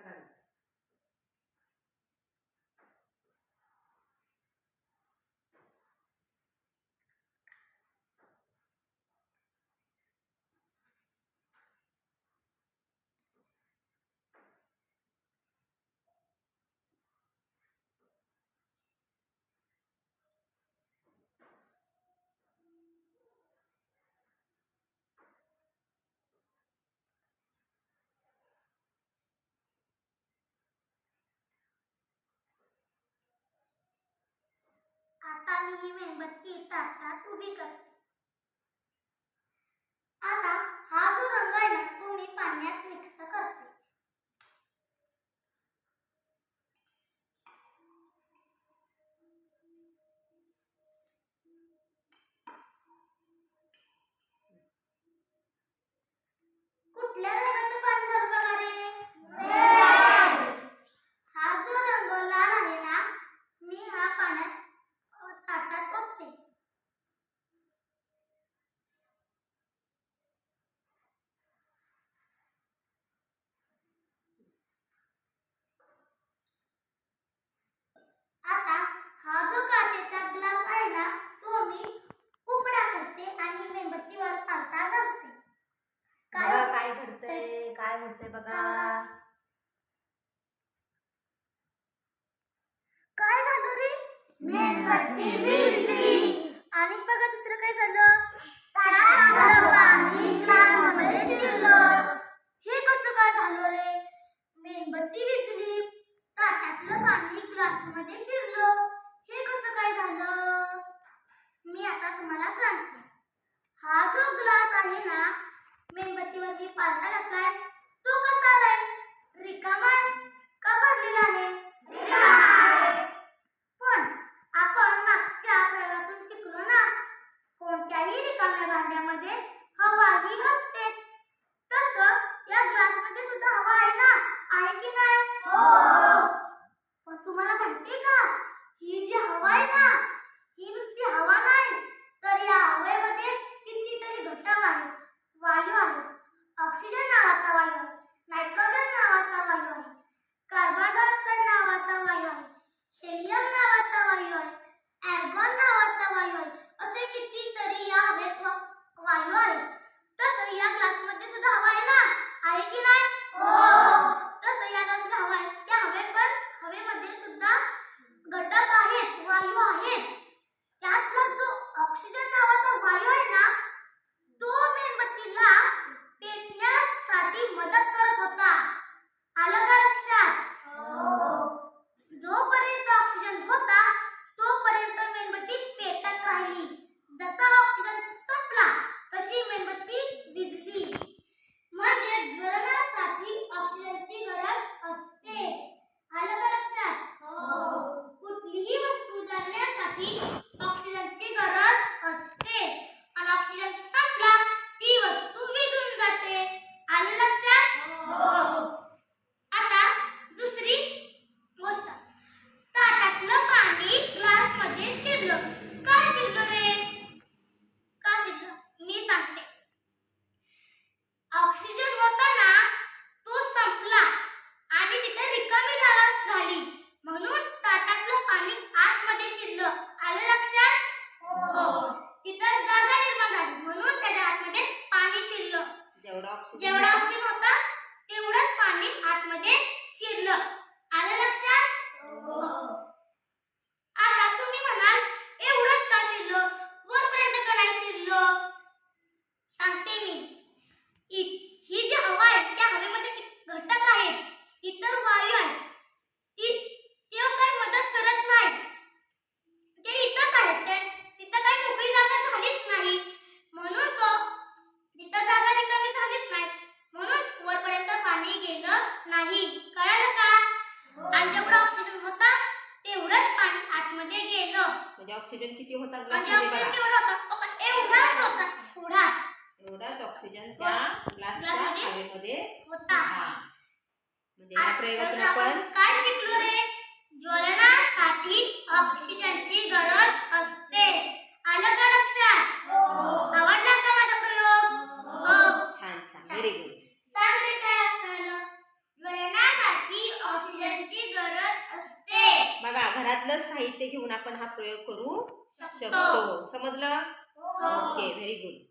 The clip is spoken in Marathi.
कराल. आता मी ही मेणबत्ती ताटात उभी करते. आता हा जो रंग आहे ना तो मी पाण्यात मिक्स करते. कुठल्या रंगाचं पाणी झालं बघा रे? हा जो रंग लाल आहे ना मी हा पाण्यात ताटात ओतते. आता हा जो काचेचा ग्लास आहे ना तो मी उघडा करते आणि मेणबत्तीवर पालथा घालते. काय घडतंय, काय होतंय बघा. काय झालं रे? मेणबत्ती विझली. आणि बघा दुसरं काय झालं? ताटातलं पाणी ग्लासमध्ये शिरलं. हे कसं काय झालं रे? मेणबत्ती विझली, ताटातलं पाणी ग्लासमध्ये शिरलं. हे कसं काय झालं? मी आता तुम्हाला सांगते. हा जो ग्लास आहे ना मेणबत्तीवर मी पालथा घातलाय तो कसा आलाय? रिकामा का भरलेला आहे? पण आपण मागच्या प्रयोगातून शिकलो ना कोणत्याही रिकाम्या भांड्यामध्ये हवा ही असते. तसं या ग्लासमध्ये सुद्धा हवा आहे ना, आहे की नाही? हो. पण तुम्हाला माहिती का ही जी हवा आहे ना ही नुसती हवा नाही तर या हवेमध्ये कितीतरी घटक आहेत, वायू आहेत. ऑक्सिजन नावाचा वायू आहे, नायट्रोजन नावाचा वायू आहे, कार्बन डायऑक्साईड नावाचा वायू आहे, हेलियम नावाचा वायू आहे, आर्गॉन नावाचा वायू आहे. असे कितीतरी या हवेत वायू आहेत. तसं या ग्लासमध्ये सुद्धा हवा आहे ना, आहे की नाही? हो. तसं या ग्लासमध्ये हवा आहे. त्या हवेमध्ये सुद्धा घटक आहेत, वायू आहेत. त्यातला जो ऑक्सिजन नावाचा वायू आहे ना तो मेणबत्तीला पेटण्यासाठी मदत करत होता. आलं का लक्षात? हो. जोपर्यंत ऑक्सिजन होता तोपर्यंत मेणबत्ती पेटत राहिली. जसा ऑक्सिजन संपला तशी मेणबत्ती विझली. म्हणजे ज्वलनासाठी ऑक्सिजनची गरज असते. आलं का लक्षात? हो. कुठलीही वस्तू जळण्यासाठी ऑक्सिजनची गरज असते आणि ऑक्सिजन संपला ती वस्तू विझून जाते. आलं लक्षात? हो. आता दुसरी गोष्ट, ताटातलं पाणी ग्लासमध्ये शिरलं. का शिरलं रे? का शिरलं? मी सांगते. ऑक्सिजन होता ना तो संपला आणि तिथे रिकामी झाली म्हणून ताटातलं पाणी आतमध्ये शिरलं. आलं लक्षात? हो. तिथं जागा निर्माण झाली म्हणून त्याच्या आतमध्ये पाणी शिरलं. जेवढा ऑक्सिजन होता तेवढंच पाणी आतमध्ये शिरलं. आलं लक्षात? हो. आता तुम्ही म्हणाल एवढंच का शिरलं, वरपर्यंत का नाही शिरलं? सांगते मी. ही जी हवा आहे त्या हवेमध्ये घटक आहेत, इतर वायू आहेत, ते काही मदत करत नाही. ते इथंच आहेत, तिथं काही मोकळी जागा झालीच नाही म्हणून तिथं जागा रिकामी झालीच नाही म्हणून वरपर्यंत पाणी गेलं नाही. कळलं का? आणि जेवढा ऑक्सिजन होता तेवढंच पाणी आतमध्ये गेलं. म्हणजे ऑक्सिजन किती होता म्हणजे ग्लासमध्ये ऑक्सिजन बघा. केवढा होता? एवढाच होता. एवढाच ऑक्सिजन त्या ग्लासच्या हवेमध्ये होता. म्हणजे या प्रयोगातून आपण काय शिकलो रे? ज्वलनासाठी ऑक्सिजनची गरज असते. आलं का लक्षात? हो. आवडला का माझा प्रयोग? हो. छान छान, व्हेरी गुड. सांग रे काय कळलं? ज्वलनासाठी घरातलं साहित्य घेऊन आपण हा प्रयोग करू शकतो. समजलं? Okay, very good.